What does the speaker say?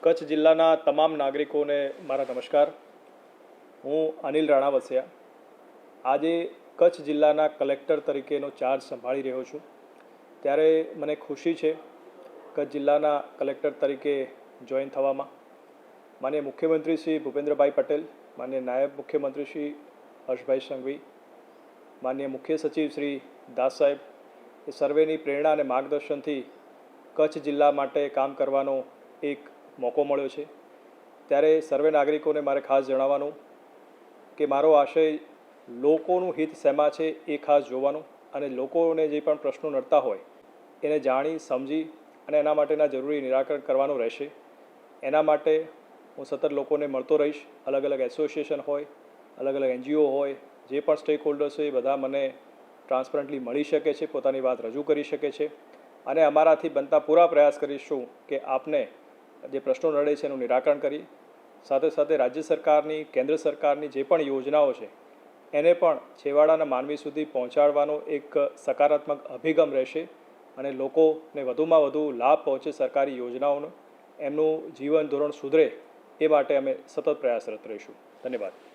કચ્છ જિલ્લાના તમામ નાગરિકોને મારા નમસ્કાર. હું અનિલ રાણાવસિયા આજે કચ્છ જિલ્લાના કલેક્ટર તરીકેનો ચાર્જ સંભાળી રહ્યો છું. ત્યારે મને ખુશી છે કચ્છ જિલ્લાના કલેક્ટર તરીકે જોઈન થવામાં. માનનીય મુખ્યમંત્રી શ્રી ભૂપેન્દ્રભાઈ પટેલ, માનનીય નાયબ મુખ્યમંત્રી શ્રી હર્ષભાઈ સંઘવી, માનનીય મુખ્ય સચિવ શ્રી દાસ સાહેબ, એ સર્વેની પ્રેરણા અને માર્ગદર્શનથી કચ્છ જિલ્લા માટે કામ કરવાનો એક મોકો મળ્યો છે. ત્યારે સર્વે નાગરિકોને મારે ખાસ જણાવવાનું કે મારો આશય લોકોનું હિત શેમાં છે એ ખાસ જોવાનું અને લોકોને જે પણ પ્રશ્નો નડતા હોય એને જાણી સમજી અને એના માટેના જરૂરી નિરાકરણ કરવાનું રહેશે. એના માટે હું સતત લોકોને મળતો રહીશ. અલગ અલગ એસોસિએશન હોય, અલગ અલગ NGO હોય, જે પણ સ્ટેક હોલ્ડર્સ હોય એ બધા મને ટ્રાન્સપરન્ટલી મળી શકે છે, પોતાની વાત રજૂ કરી શકે છે અને અમારાથી બનતા પૂરા પ્રયાસ કરીશું કે આપને જે પ્રશ્નો નડે છે એનું નિરાકરણ કરી. સાથે સાથે રાજ્ય સરકારની, કેન્દ્ર સરકારની જે પણ યોજનાઓ છે એને પણ છેવાડાના માનવી સુધી પહોંચાડવાનો એક સકારાત્મક અભિગમ રહેશે અને લોકોને વધુમાં વધુ લાભ પહોંચે સરકારી યોજનાઓનો, એમનું જીવન ધોરણ સુધરે એ માટે અમે સતત પ્રયાસરત રહીશું. ધન્યવાદ.